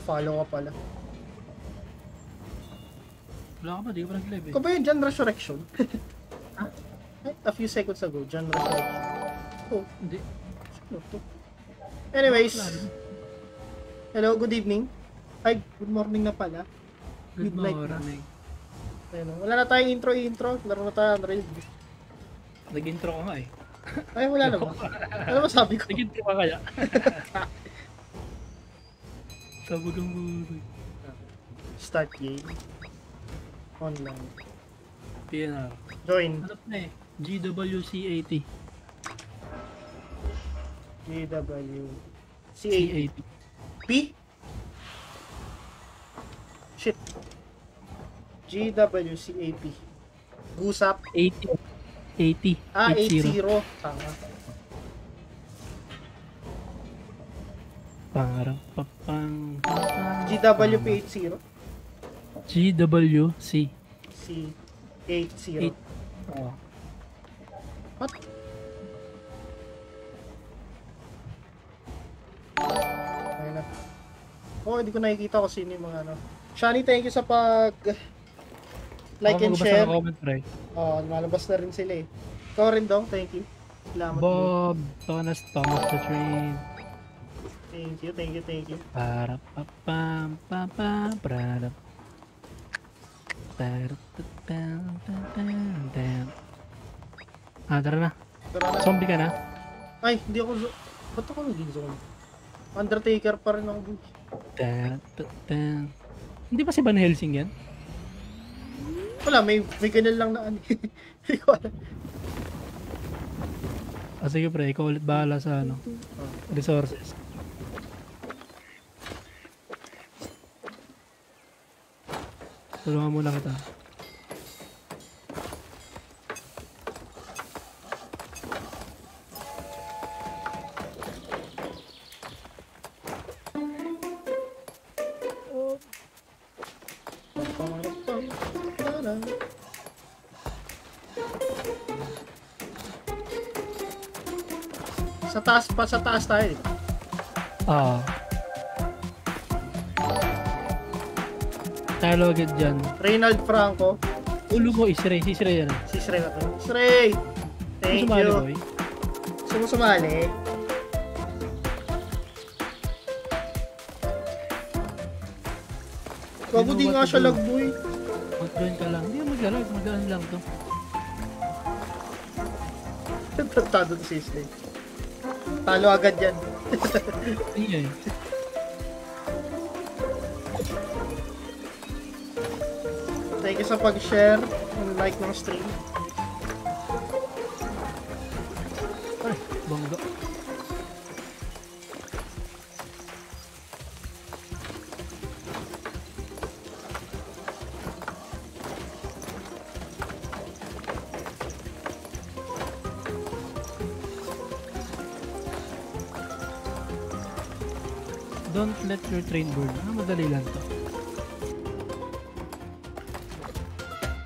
Follow ka pala. Wala ka ba? Di ka pa nag-live eh. Ikaw ba yun, John Resurrection? Ha? A few seconds ago, John Resurrection. Oh, Hindi. ano to? Anyways. Hello, good evening. Ay, good morning na pala. Good Midnight morning. Ayun, wala na tayong intro. Laro na tayo Unreal. Nag-intro ka nga eh. Ay, wala na ba? Ano ba sabi ko? Nag-intro ka kaya? Sabog ang buhay. Start game. Online. PNR. Join. Ano na eh? GWC80. GW. C8. C80. P? Shit. GWCAP. Gusap. 80. 80. Ah, 80. 80. Tama. Parang papang. GWP80. GWC. C80. Oh. What? Ayun na. Oh, hindi ko nakikita kung sino yung mga ano. Shani, thank you sa pag like and share. Comment, pre. Oh, malabas na rin sila eh. Ikaw rin dong, thank you. Salamat Bob, Thomas the Train. Thank you. Para papam papam para tara na. Tara na. Zombie ka na? Ay, hindi ako ba't ako naging zombie? Undertaker pa rin ako. Hindi ba si Van Helsing yan? Wala, may ganun lang na ano. Hindi ko alam. Sige pre, ikaw ulit bahala sa ano, resources. Tulungan muna kita. Sa taas tayo eh. Tayo agad dyan. Reynald Franco. Ulo mo, Isray. Si Isray yan. Si Shrey na to. Shrey! Thank Sumali, you. boy. Gusto mo sumali? Wag mo di nga siya lagboy. Mag-join ka lang. Hindi mag-alag. Mag-aan lang to. Tratado to si Shrey. Talo agad yan. Hindi eh. Thank you sa pag-share and like ng stream. Ay, bangga. Don't let your train burn. Madali lang to.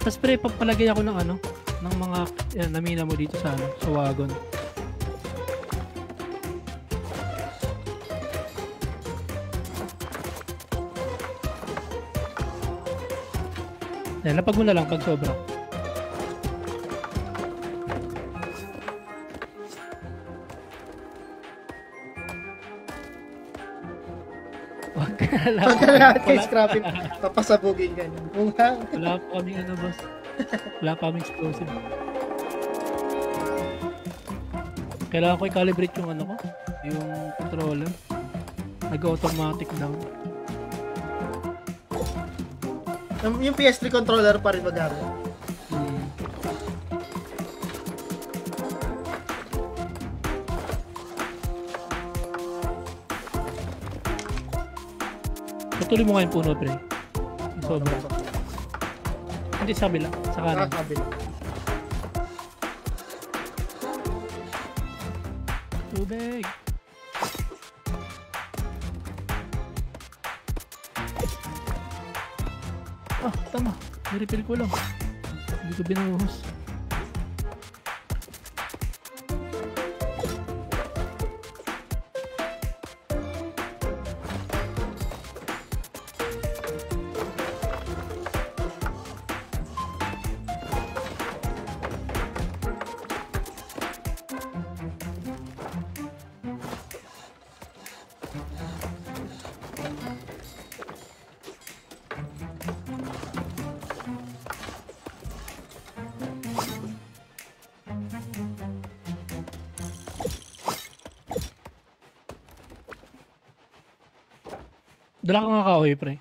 Tapos pre, papalagay ako ng ano, ng mga namina mo dito sa ano, sa wagon. Lapag mo na lang pag sobra. Wag ka na lang. Pag lahat kay scrapping, papasabugin ka niya. Wala pa kaming ano, boss. Wala pa kaming explosive. Kailangan ko i-calibrate yung ano ko, yung controller. Nag-automatic down. Yung PS3 controller pa rin mag-aral. Patuloy mo nga yung puno, pre. Sobra. Hindi sa kabila. Sa kanan. Kabila. Tubig. Tama. Nirefill ko lang. Hindi ko binuhos. Dala ka nga kahoy, pre.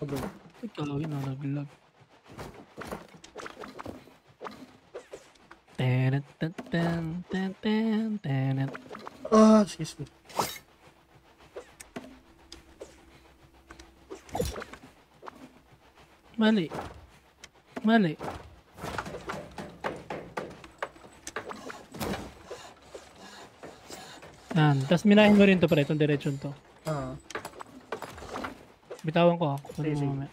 Aba. Ay, kahoy na naglag. Tenet, ten, ten, ten, ten, tenet. Excuse me. Mali. Mali. Yan. Tapos minahin mo rin to, pre. Itong diretsyon to. Ah. Bitawan ko, ako. Sige, sige. Mamaya.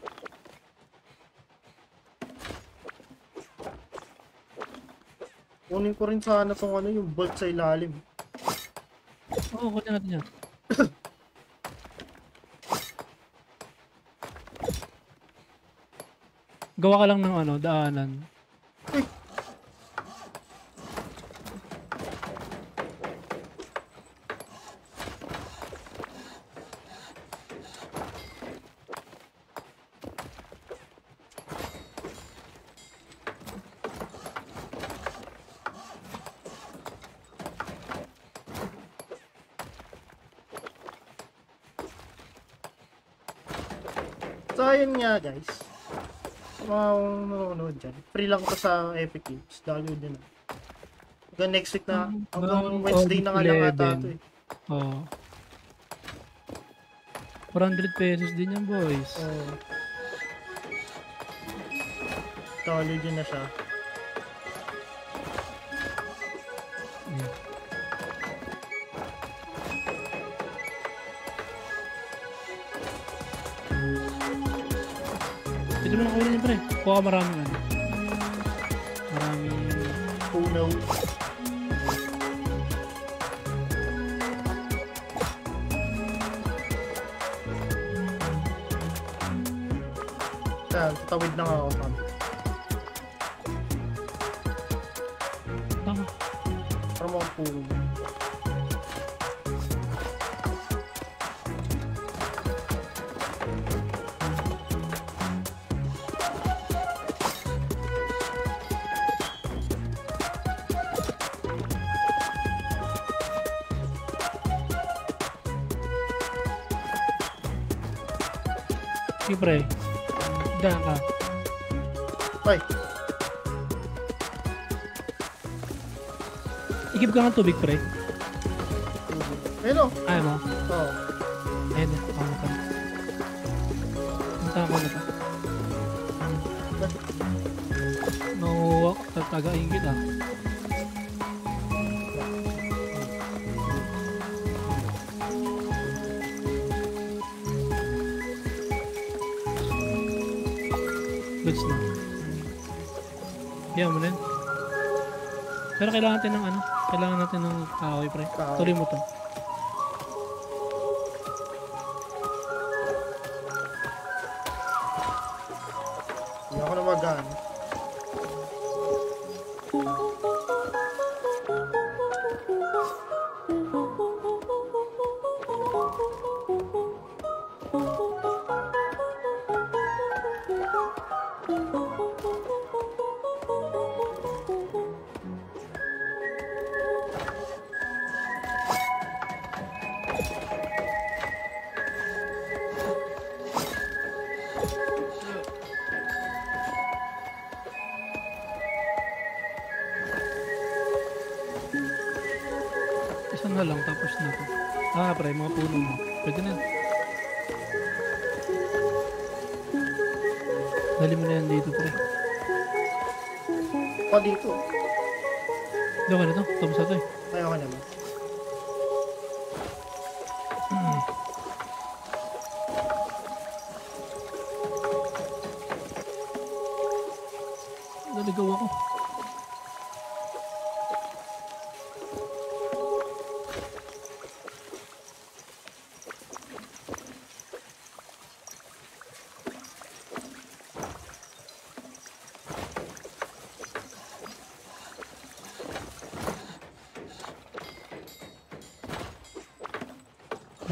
Kunin ko rin sana tong ano, yung bolt sa ilalim. Oo, kunin natin yan. Gawa ka lang ng ano, daanan. Uy! So, ayun nga guys. Mga nanonood dyan. Free lang to sa Epic Games. Download din na. Hanggang next week na. Hanggang Wednesday na nga lang ata ito eh. Oo. 400 pesos din yan, boys. Download yun na siya. Yeah. Pwede mo na kunin yun, pre. Kuha ka maraming ano. Maraming... Puno. Yan, tatawid na nga ako. Tama. Para mga puno. Sige, pre. Daan ka. Ay, Ikip ka ng tubig, pre. ayun o. Ayaw mo. Oo. Ayun na. Tama ka. Punta ko na to. No, tatagain kita. Goods na. Yan mo na yun. Pero kailangan natin ng ano? Kailangan natin ng kahoy, pre. Kahoy. Tuloy mo to. Hindi ako na magaan. Isa na lang, tapos na to. Ah, pre, mga puno mo. Pwede na. Dali mo na yan dito, pre. Pa dito. Doon ka na to. Tapos na to eh. Ayaw ka naman. Naligaw ako.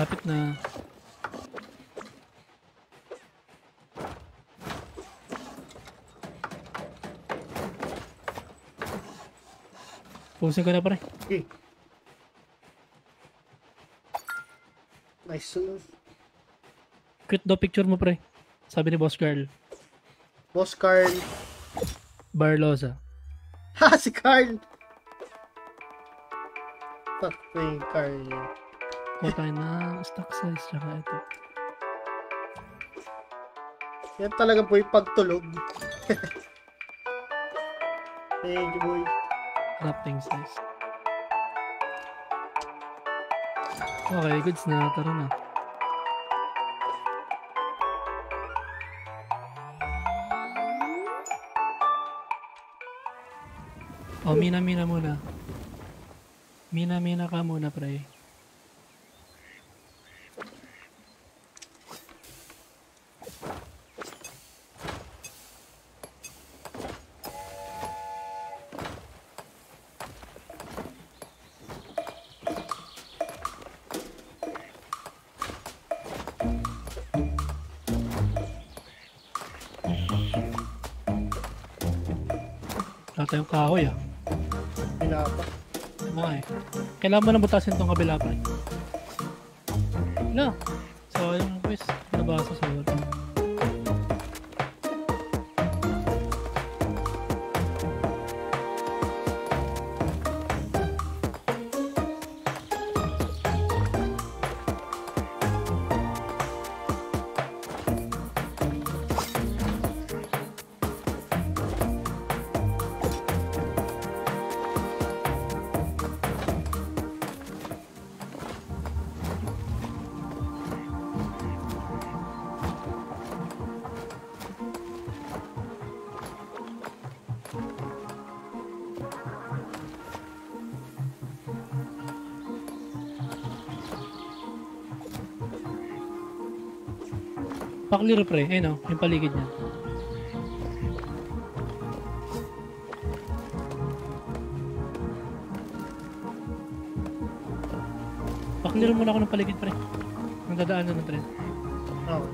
Lapit na. Pusin ko na, pre. Okay. Nice. Cute daw picture mo, pre. Sabi ni Boss Carl. Boss Carl. Barlosa. Ha, si Carl! Fuck me, Carl. Kuha tayo na stock size, tsaka ito. Yan talaga boy, pagtulog. Thank you, boy. Wrapping size. Okay, goods na. Tara na. Oh, mina muna. Mina ka muna, pre. Wala tayong kahoy, ah. Wala pa. Mga eh. Kailangan mo na butasin tong kabila, pre. Wala. So, yung quiz, nabasa sa wala. Pa-clear, pre. Ayun, oh, yung paligid niya. Pa-clear muna ako ng paligid, pre. Nang dadaanan ng tren. Oo.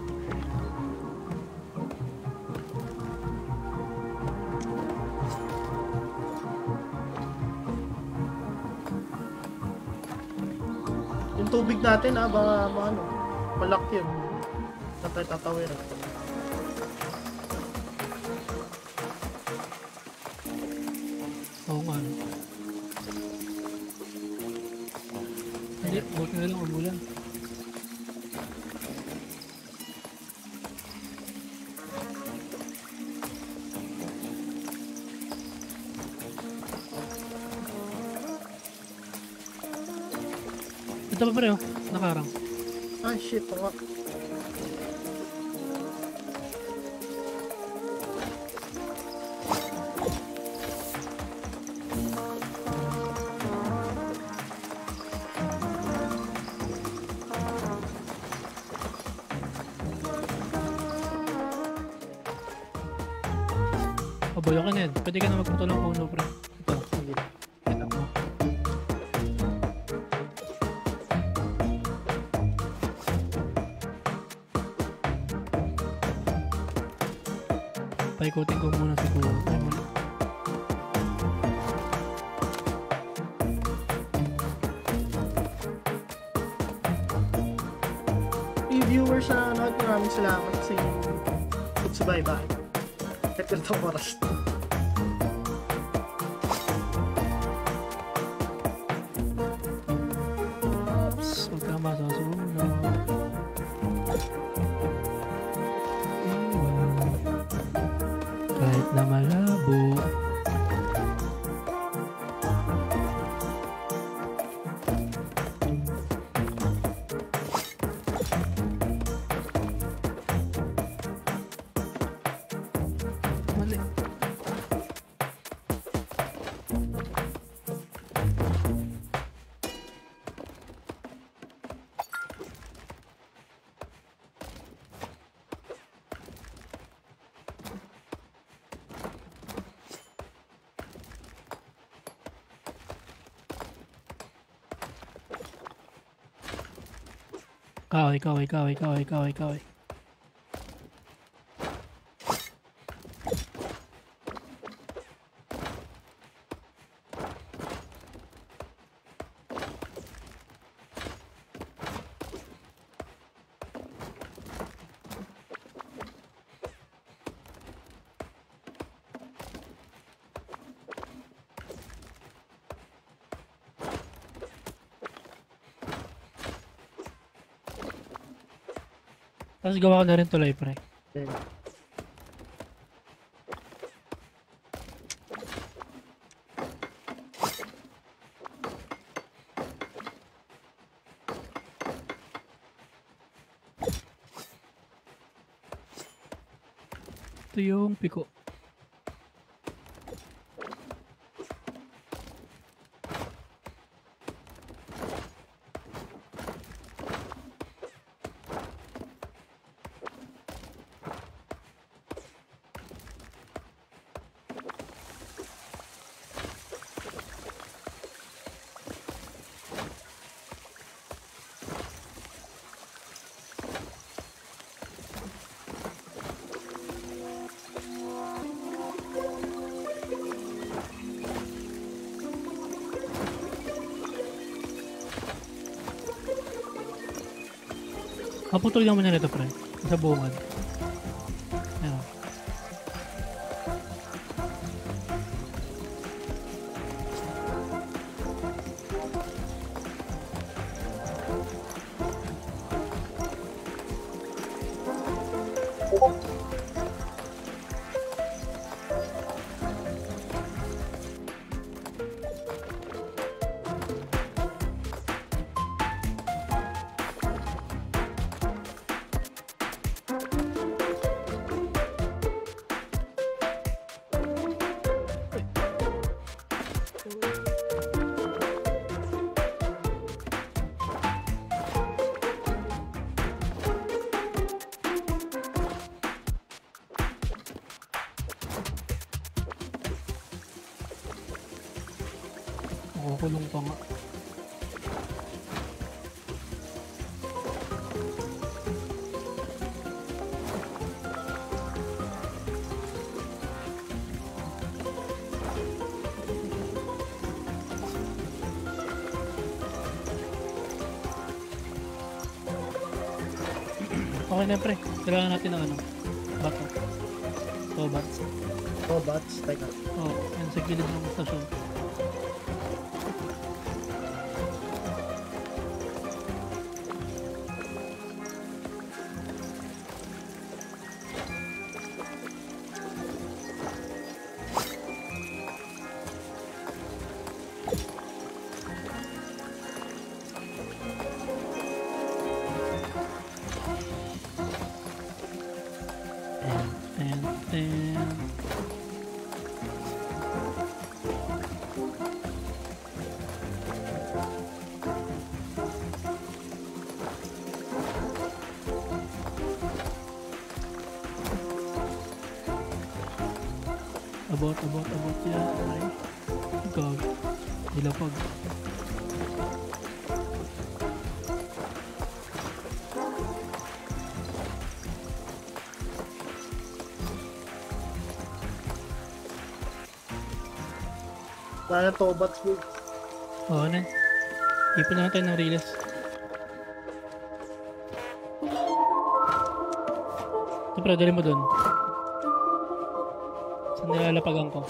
Yung tubig natin, baka ano, malaki yun. Tatawir. Oo nga. Hindi, buti na lang umulan. Ito pa pareho, nakarang. Ah, shit, baka. Paboy ka na yan. Pwede ka na magputo ng puno, pre. Ito. Sige. Ito mo. Paikutin ko muna siguro. Hey viewers, maraming salamat sa inyong pagsubaybay. Kahit ganitong oras. Oops, huwag ka masasunog. Kahit na malabo. Mali. Kaway. Tapos gawa ko na rin tuloy, pre. Okay. Ito yung piko. Kaputol naman na nito, pre. Sa bungad. Ayan. Kukulong pa nga. Okay na, pre. Kailangan natin ng ano, bato. Tobats. Tobats, teka. Oo, yan sa gilid ng stasyon. About yan. Ay, gag. Ilapag. Wala na tobats, bro. Oo na. Ipon natin ng riles. Ito, pre, dali mo dun. Saan nilalapagan ko?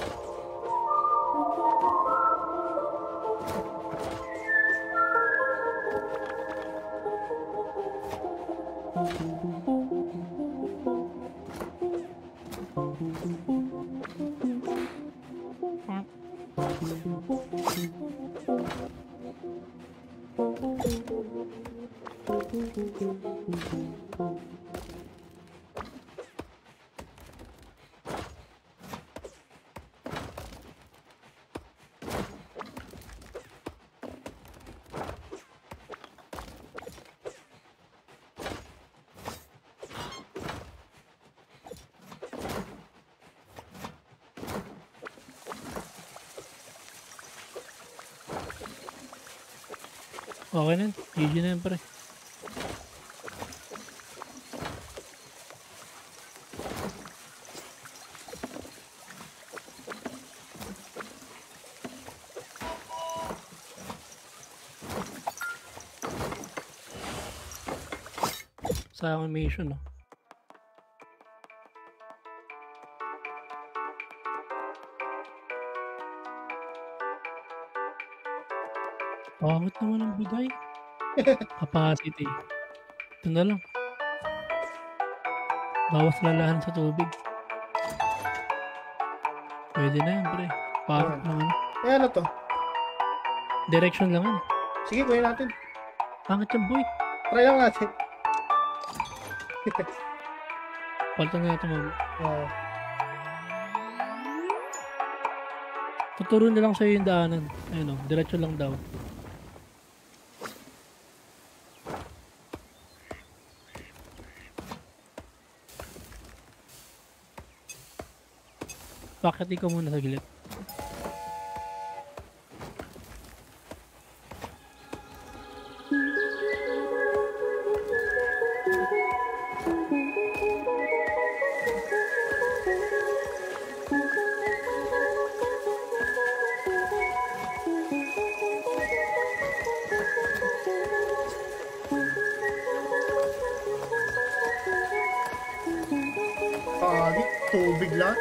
Okay na, GG na yan, pre. Sayang animation, no? Pangit naman ang bigay. Capacity. Ito na lang. Bawas lalahan sa tubig. Pwede na yan, pre. Parang lang ano. Eh, ano to? Direction lang yan. Sige, kunin natin. Pangit yan, boy. Try lang natin. Palitan na natin mag... Oo. Tuturo na lang sa'yo yung daanan. Ayun o, diretso lang daw. Bakit ikaw muna sa gilid? Pangit. Tubig lang.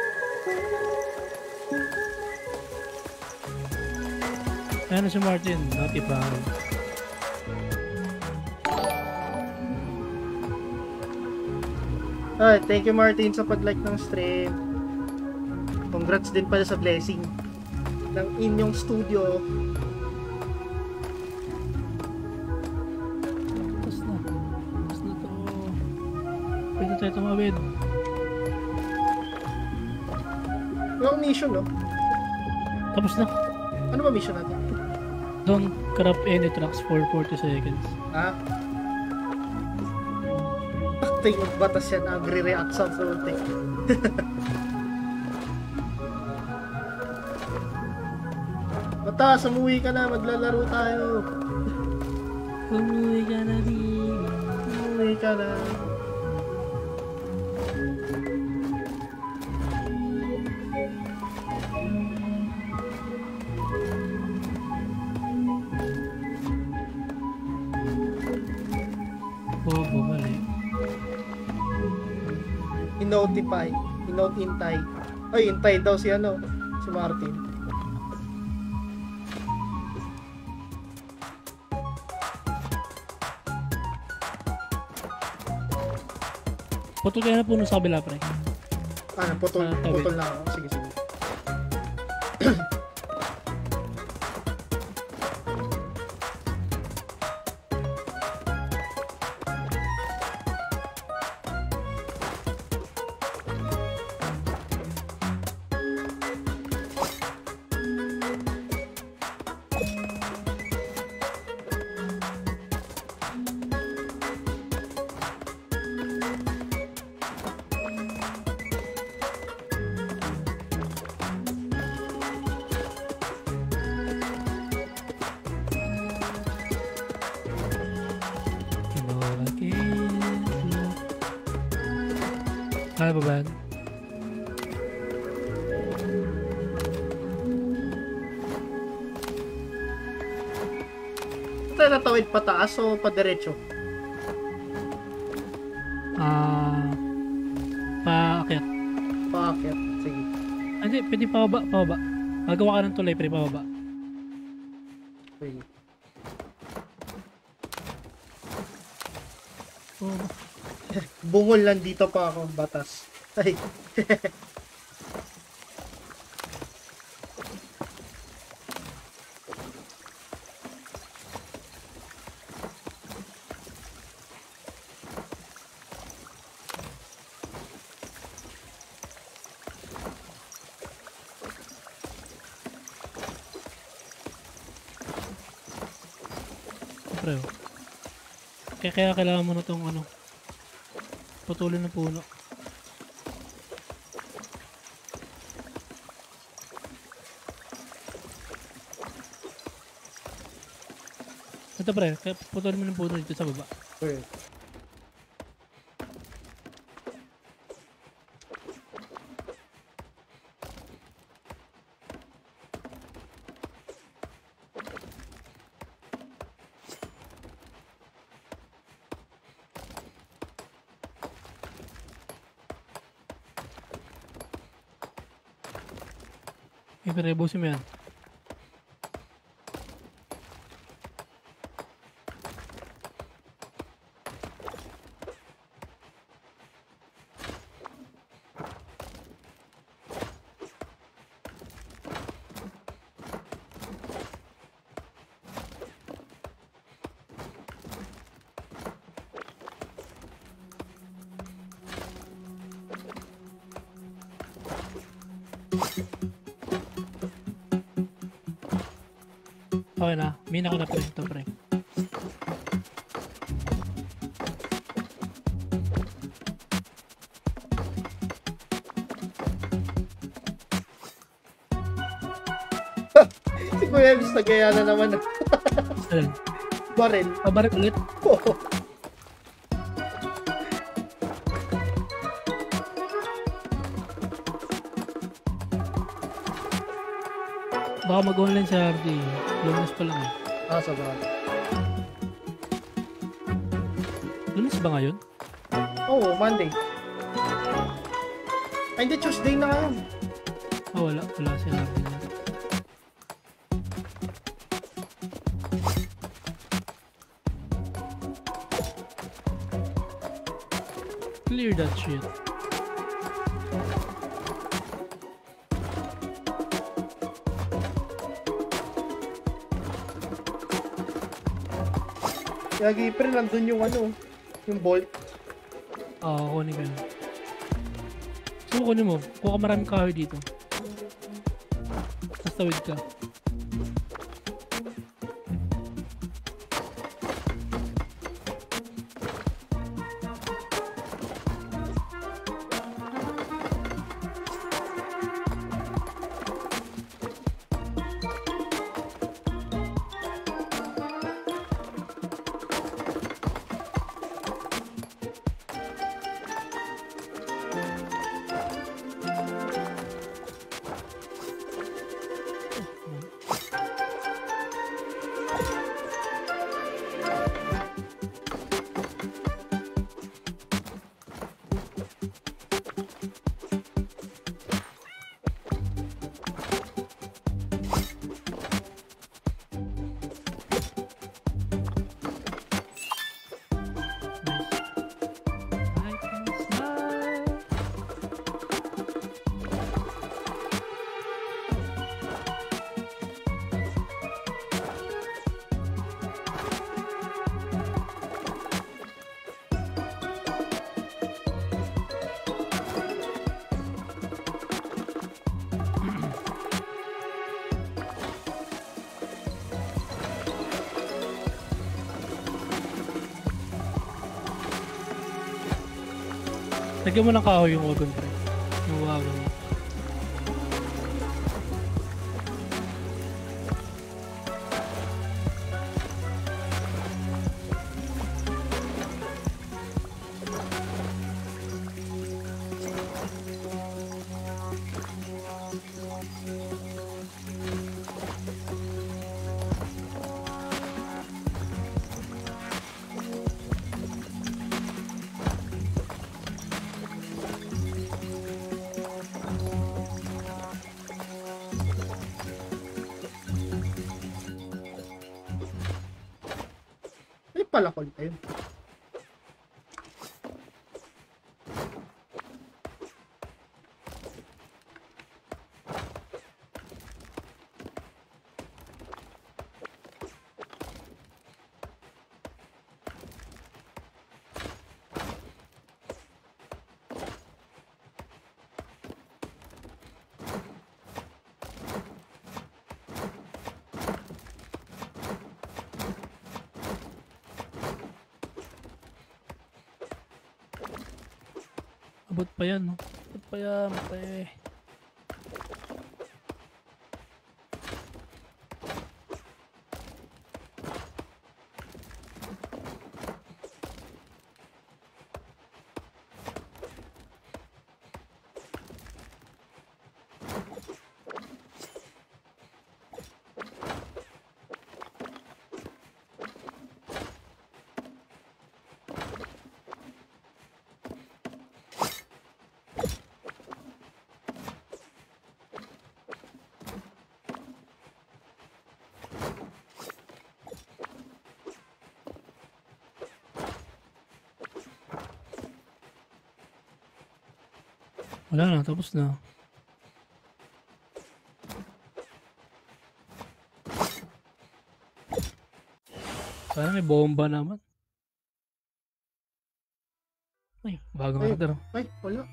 Ayan na si Martin, notified. Ay, thank you Martin sa pag-like ng stream. Congrats din pala sa blessing ng inyong studio. Tapos na. Tapos na to. Pwede tayo tumawid. Walang mission, no? Tapos na. Ano ba mission natin? Don't corrupt any tracks for 40 seconds. Ha? Taktay magbatas yan, agri-react sa floating. Batas, umuwi ka na, maglalaro tayo. Umuwi ka na din. Umuwi ka na. Oo, bumalik. I-notify. I-note intay. Ay, intay daw si ano, si Martin. Putol kaya na puno sa kabila, pre. Ah, putol, Tabi. putol na ako. Sige, sige. Kaya ba ba yan? Tayo natawid pataas o padiretso? Paakyat. Paakyat. Sige. Hindi, pwede pababa, pababa. Magawa ka ng tulay, pre, pababa. Sige. Pababa. Bungol lang dito pa ako, batas. Ay. Pre, oh. Kaya kailangan mo na itong ano, putulin ng puno. Ito pre, kaya putulin mo ng puno dito sa baba. Okay. Pre, busin mo yan. Okay na. May nakanap rin ito, pre. Si Kuya Ems, nagaya na naman. Alin? Baril. Pabarik ulit. Baka mag-online sa RD. Lunes pa lang eh. Sa bagay. Lunes ba ngayon? Oo, Monday. Ay, hindi, Tuesday na ngayon. Wala. Wala si RD na. Clear that shit. Yagi, pre, nandun yung yung bolt. Oo, kunin ko yun. So, kunin mo. Kuha ka maraming kahoy dito. Tapos tawid ka. Lagyan mo ng kahoy yung wagon, pre. Yung wagon. Pala ko tayo. Abot pa yan, no? Abot pa yan, pre. Wala na, tapos na. Parang may bomba naman. Ay, bagong karakter. Ay, wala.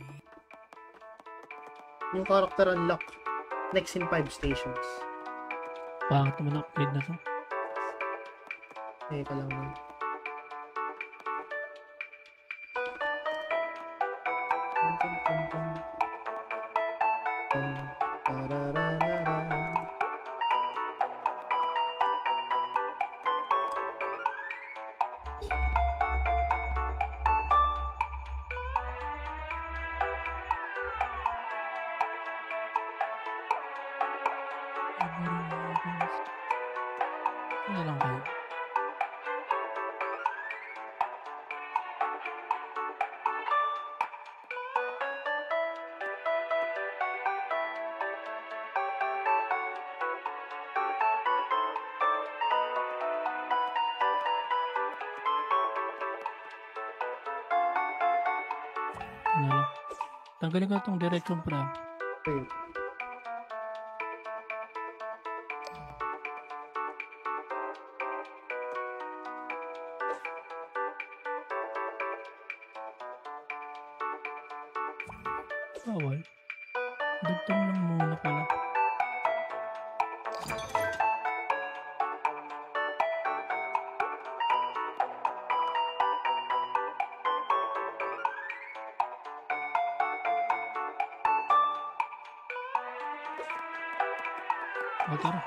Yung character unlock. Next in 5 stations. Bakit naman upgrade na to? Teka lang nun. Tarararara. Ano lang kayo? Ano lang? Tanggalin ko itong direction pala. Okay. Bawal. Dugtong lang muna pala. O tara.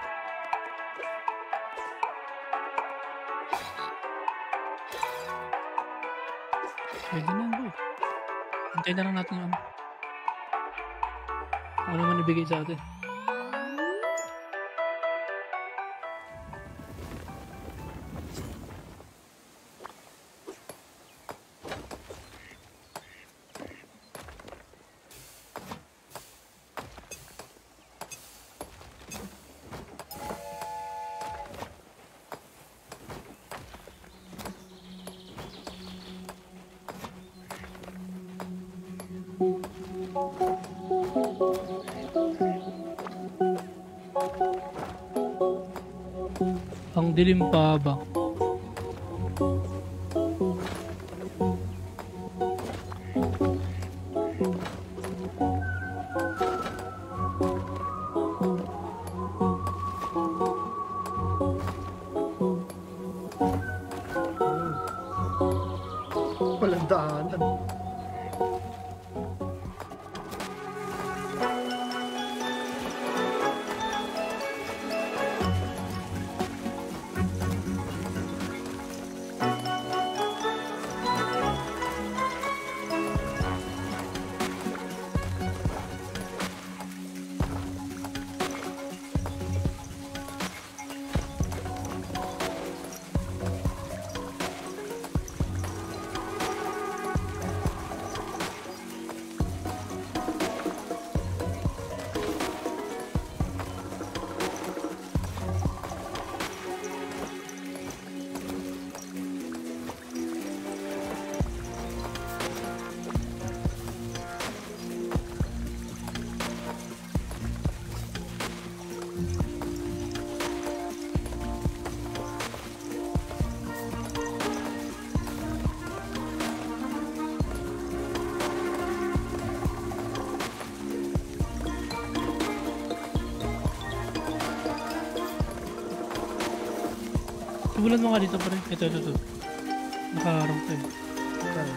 Pwede na yan boy. Hintayin na lang natin yung ano. Ano naman ibigay sa atin. Ang dilim pa ba? Walang daanan. Tubulan mo nga dito pa rin. Ito. Nakaharang to eh. Okay.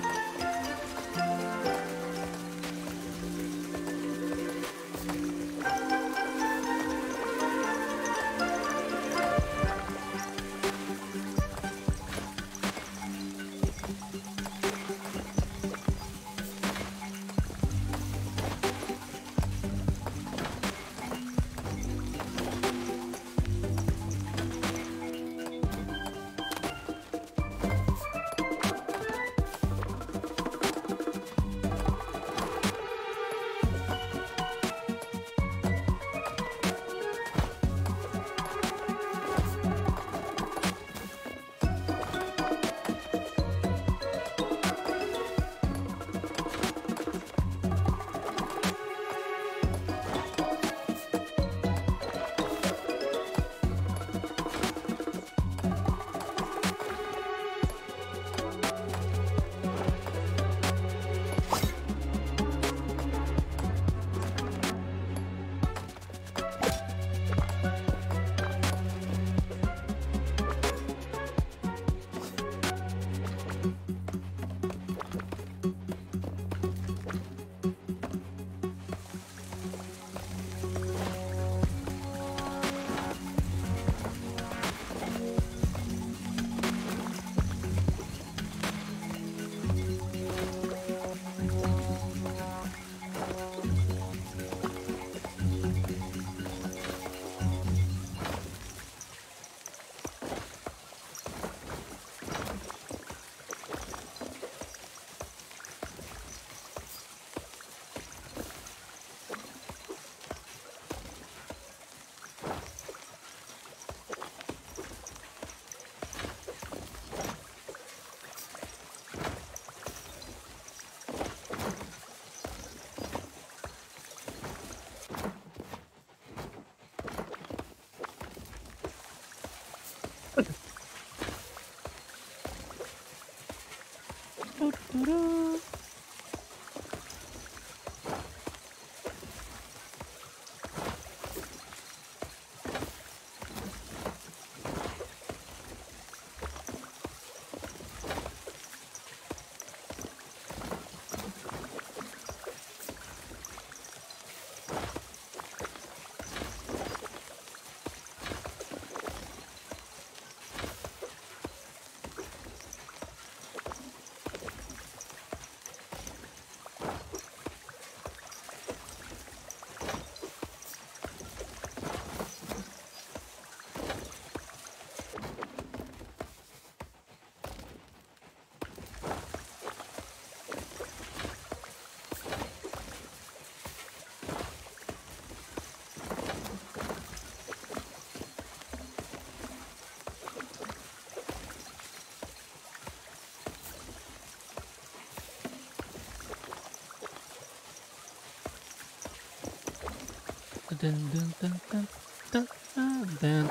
Dun, dun, dun, dun, dun, dun, dun.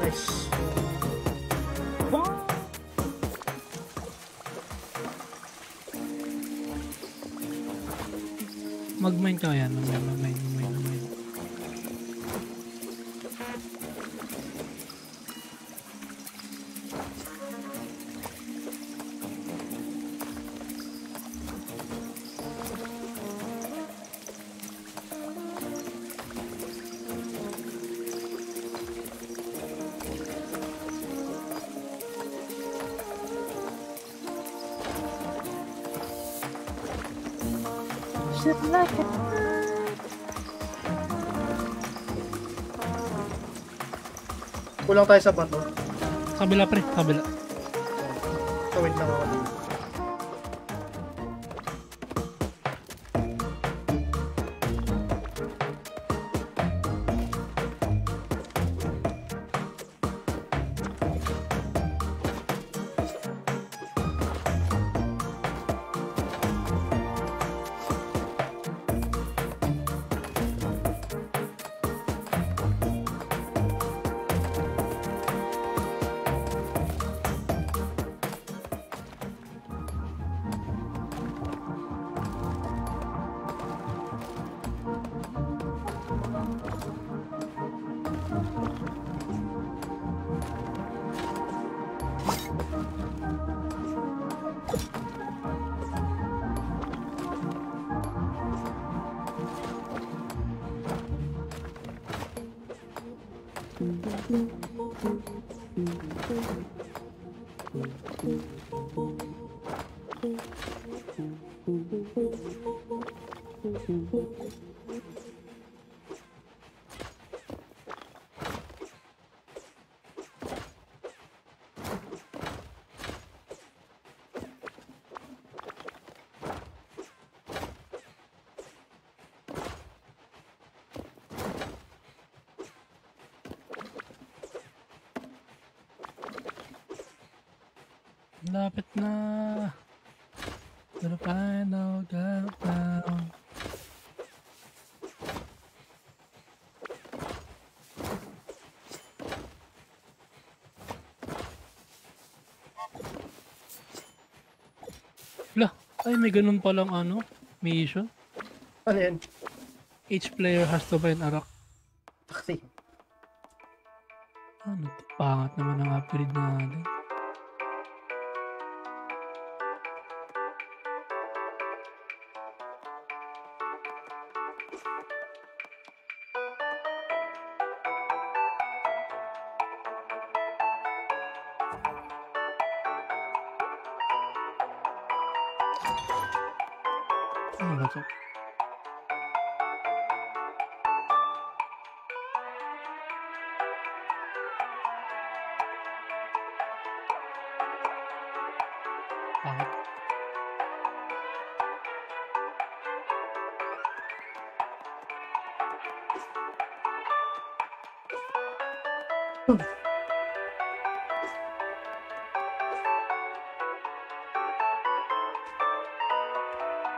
Nice. Mag-mine ka yan. Mag-mine. Kulang tayo sa bato. Kabila pre, kabila. So, wait lang ako dito. Lapit na. Gonna find out now. Lah, ay may ganun palang ano, mission. Ano yan? Each player has to find a rock. Taxi. Ano to? Pangat naman ang upgrade natin. Ano ba to? Pangat.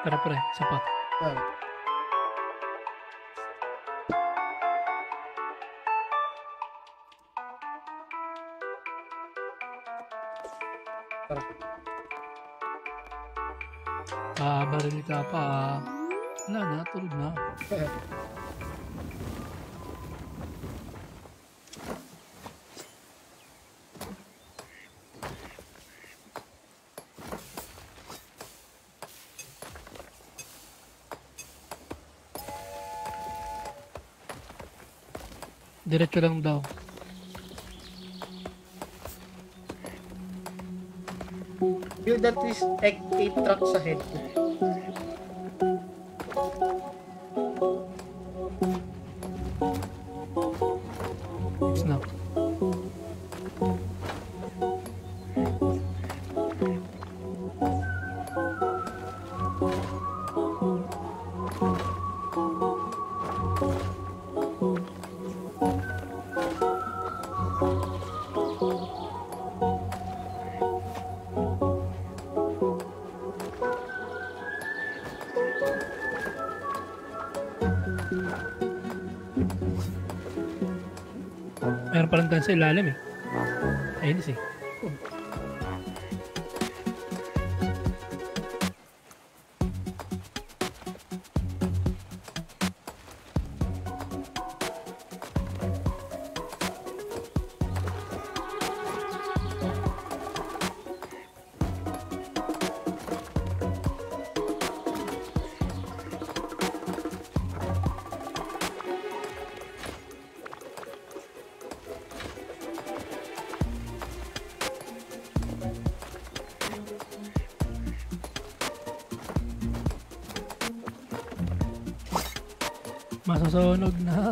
Tara pre, sapat. Ah. Tara. Baril ka pa. Wala na, tulog na. Diretso lang daw. Build at least 8 trucks ahead. Snap. Meron palang daan sa ilalim eh. Ayos eh. Masasunog na.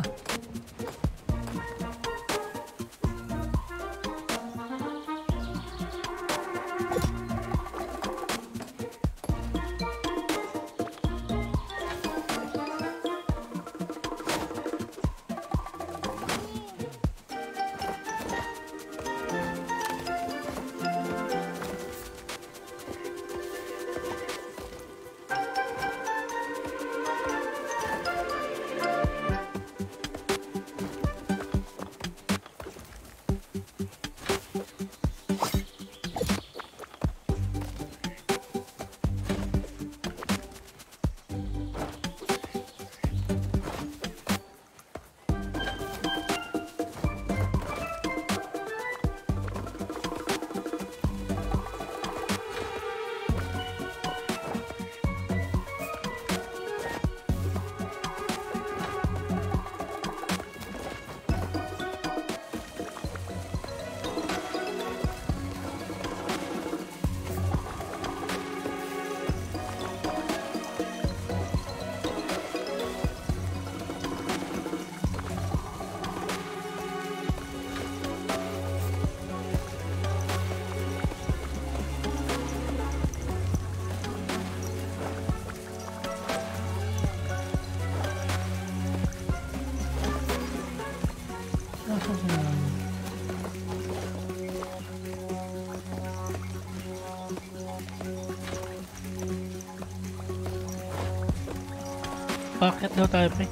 Packet daw tayo, pre.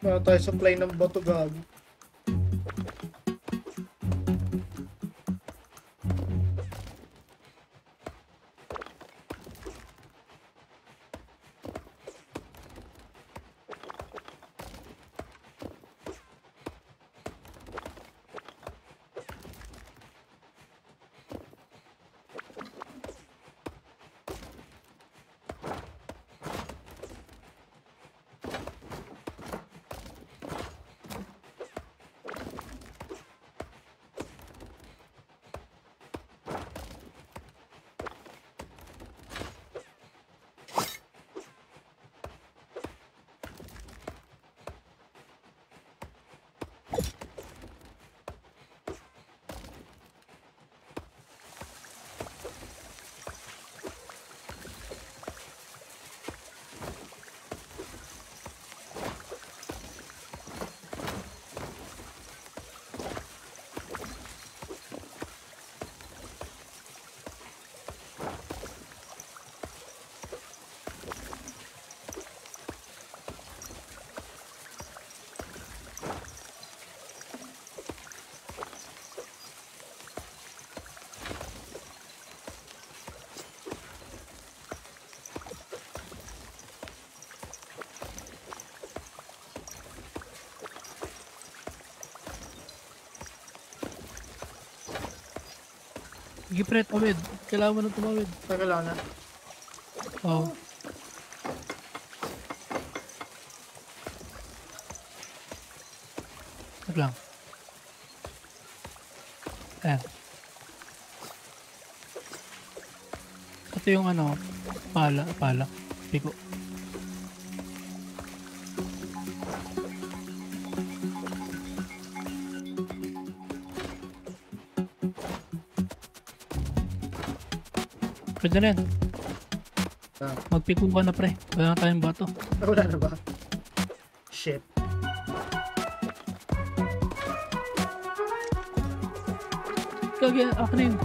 Wala tayo supply ng bato gago. Sige, pre, tawid. Kailangan mo nang tumawid. Kailangan. Oo. Wag lang. Ayan. Ito yung ano, pala. Piko. Pwede na yan. Magpiko ka na, pre. Wala na tayong bato. Wala na ba? Shit. Kaya, ako na yun.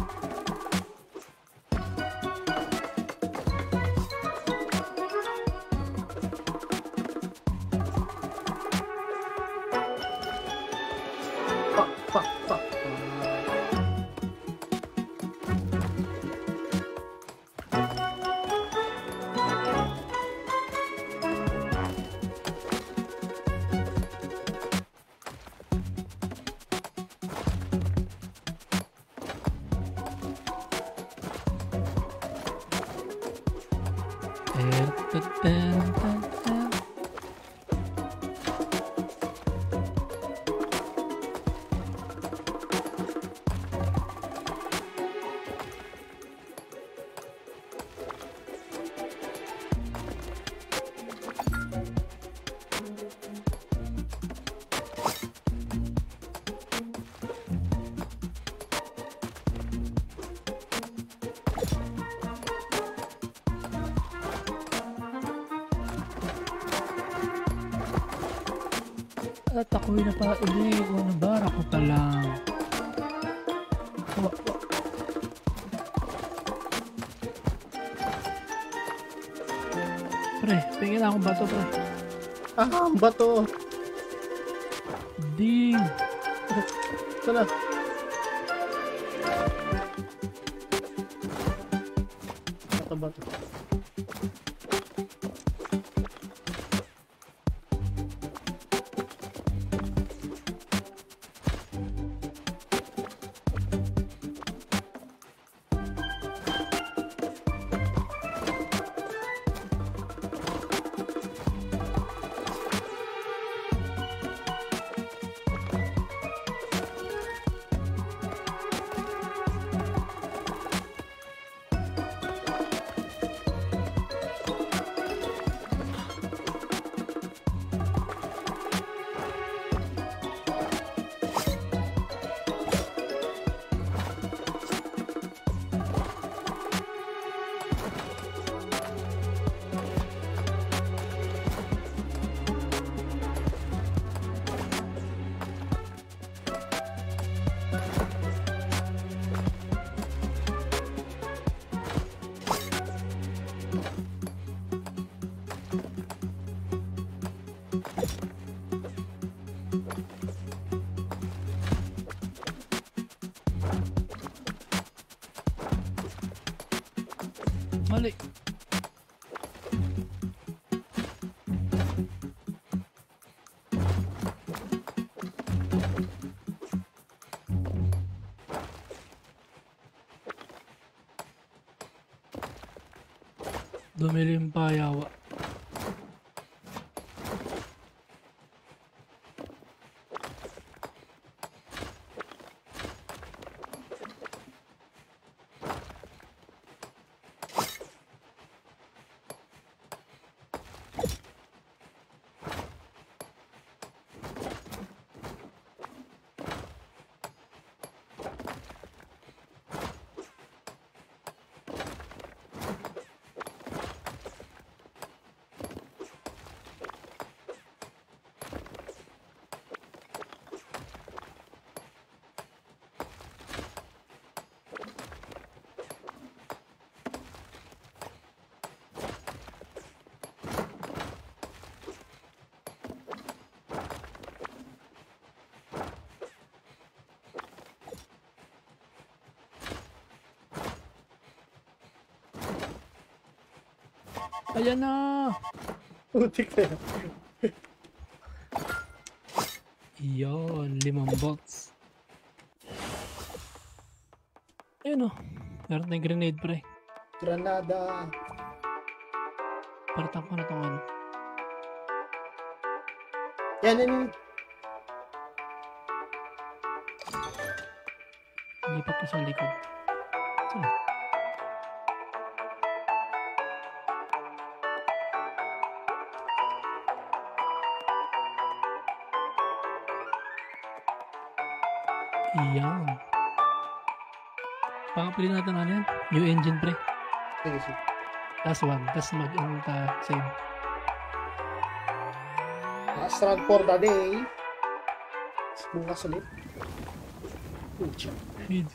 Fuck. At ako'y napaili o nabara ko pa lang. Pre, pingin akong bato, pre. Ang bato. Ding. Sana. Bato. Mali. Dumilim pa yawa. Ayan na! Putik na yan. Iyon, 5 bots. Ayun o. Meron tayong grenade pre. Granada. Paratan ko na itong ano. Yan, yan. Lipat ko sa likod. So, iyan. Pakapili natin ano yan? New engine pre. Sige, sige. Last one. Tapos mag-save. Last round for the day. Bukas ulit. Pucha. Feed.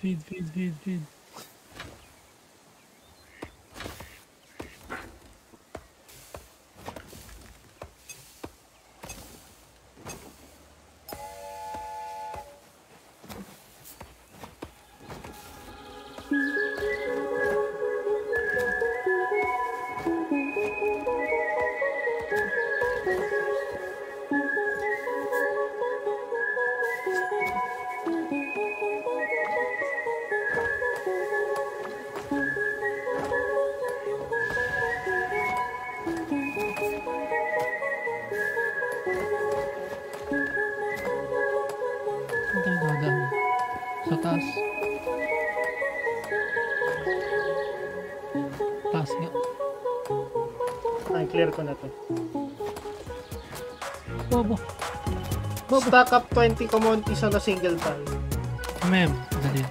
Saan tayo dadaan? Sa taas. Taas nga. Ay, clear ko na to. Bobo. Stack up 20 Comonti sa na single time. Ma'am, dali.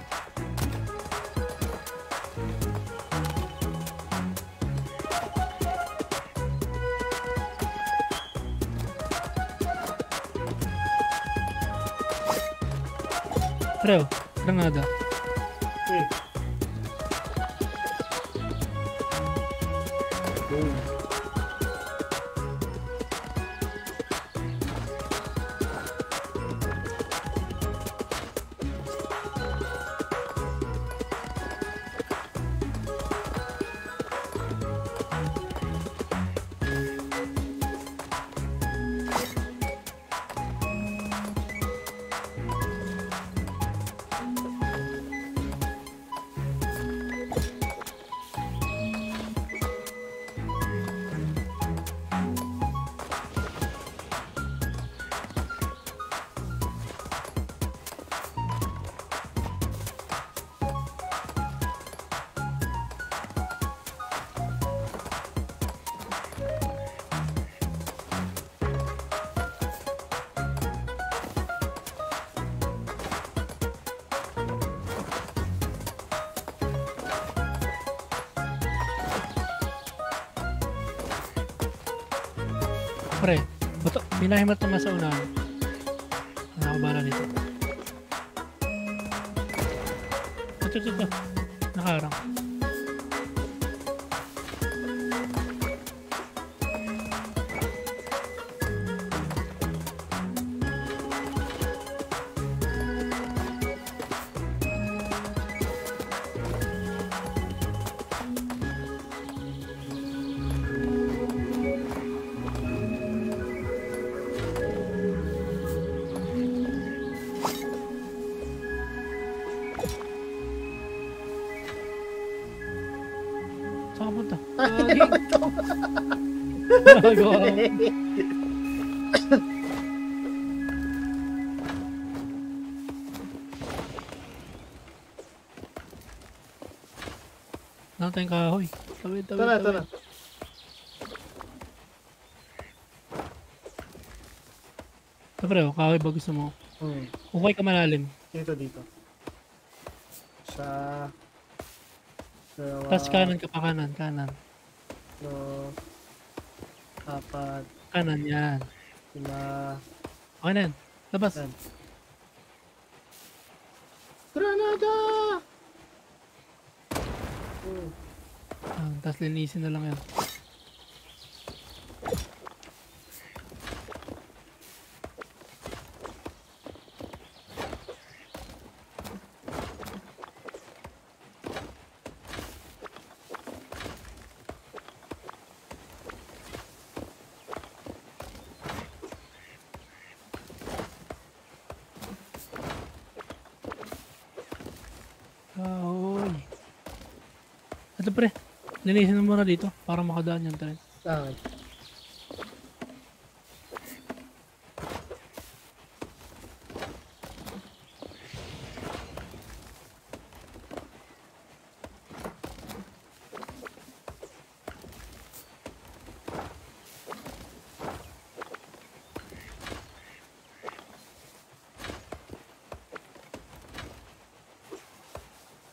Preo, granada. Okay. Boom. Pre, bato, pinahimat naman sa unahan. Nakabala dito. Ito. Nakaharang. Saan ka punta? Ay, ito. Gago. Ano tayong kahoy? Tawid. Tara. Ito pre, kahoy ba gusto mo? Okay ka malalim. Dito. Sa Tapos kanan ka pa, kanan. no, apat, Kanan yan. 5, Okay na yan. Labas. yan. Granada! Tapos linisin na lang yan. Kahoy. Ito pre, linisin mo muna dito para makadaan yung tren. Okay.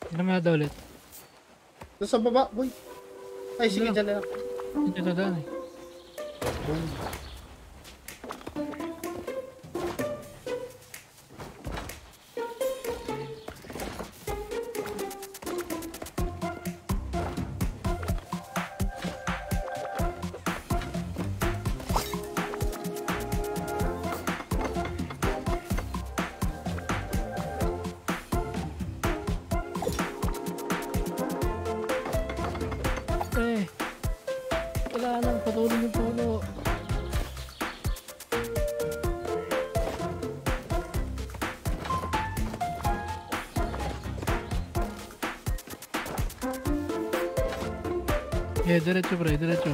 Hindi naman nada ulit. Doon sa baba, boy. Ay, sige, Ano? dyan na lang. Hindi dadaan eh. Eh, kailangan nang patulong yung puno. Diretso pre, diretso.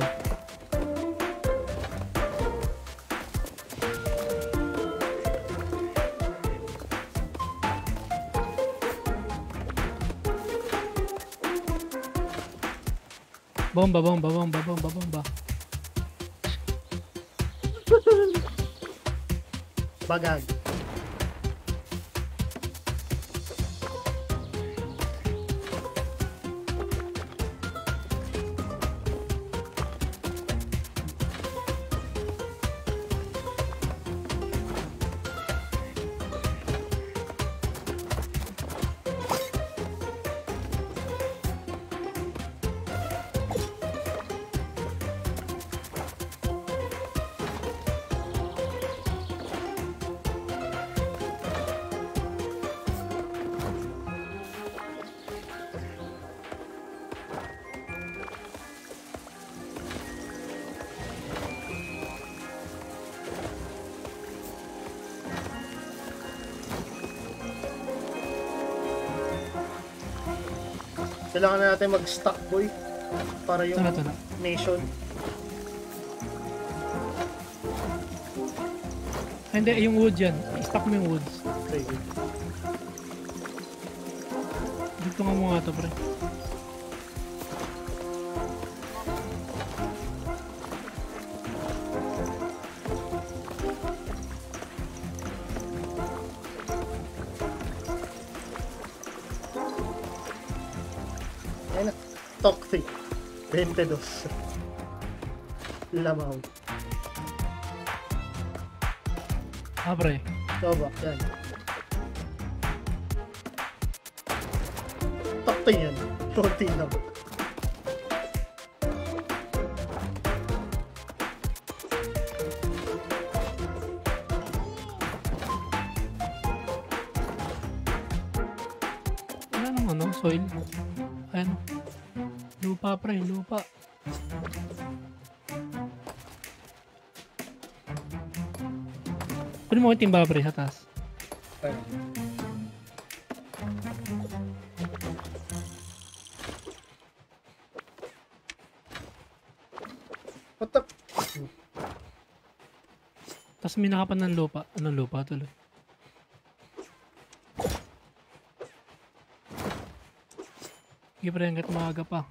Bomba. Bagag. Kailangan na natin mag-stock, boy. Para yung Ito na. nation. Hindi, yung wood yan. I-stack mo yung woods. Sige. Dito nga mo nga ito pre. Ayan na. Talk 3. 22. Lamaw. Pre. Soba. Yan. Talk 3 yan. Konti lang. Wala nang ano, soil. Ayan. Lupa pre, lupa. Pwede mo yung timba pre sa taas. Ayan. What the? Tapos may nakapan ng lupa. Anong lupa tuloy? Sige pre, hanggat maaga pa.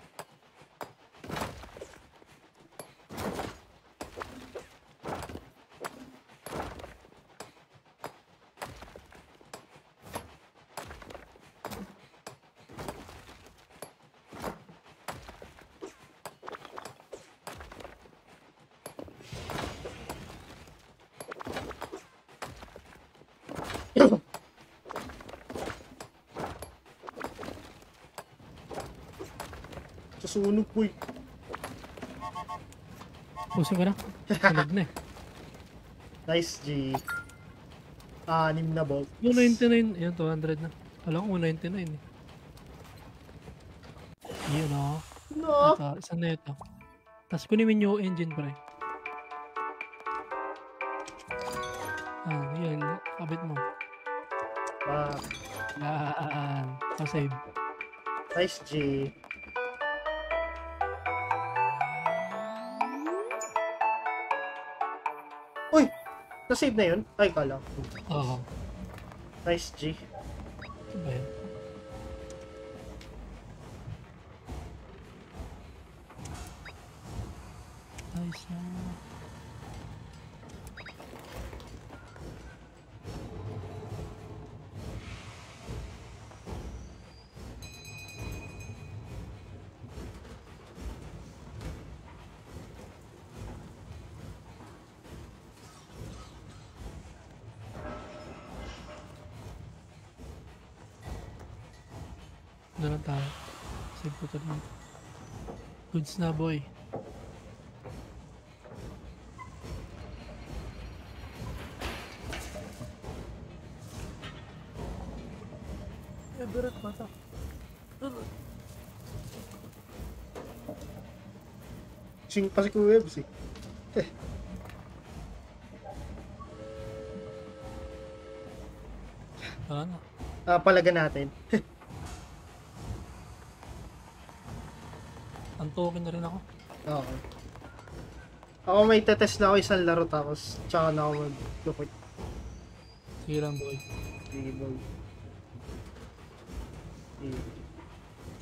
Susunog boy. Pusin ko na. Sunog na eh. Nice G. 6 na bolt. 199. Yan, 200 na. Alam ko 199 eh. Yun o. No. Ito, isa na ito. Tapos kunin mo yung engine pre. Yan. Kabit mo. Yan. Pa-save. Nice G. Uy! Na-save na yun? Ay, kala. Oo. Nice G. Ito ba yan? Nice na. Doon lang tayo. Save ko ito dito. Goods na boy. Berat mata. Sing pa si Kuya Webs eh. Ano? Palagan natin. Ang token na rin ako. Okay. Ako may tetest na ako isang laro tapos tsaka na ako mag-quit. Sige lang boy. Sige boy.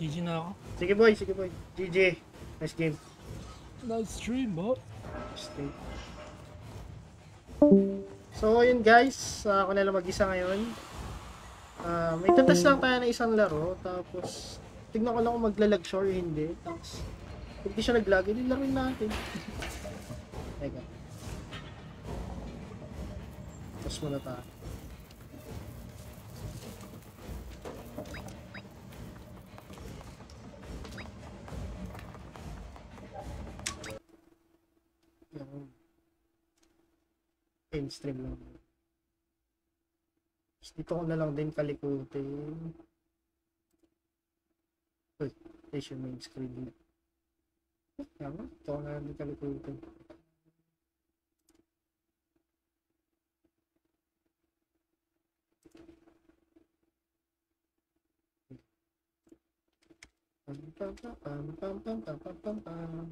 GG na ako. Sige boy, sige boy. GG. Nice game. Nice stream bro. Nice game. So yun guys, ako na lang mag-isa ngayon. May tetest lang tayo na isang laro tapos tignan ko lang kung maglalag siya or hindi. Tapos kung di siya naglag, hindi laruin natin. Teka. Tapos muna tayo. End stream lang. Tapos dito ko na lang din kalikutin. Uy, there's yung main screen. Tama, ito ko na lang din kalikutin. Pam pam pam pam pam pam pam pam pam.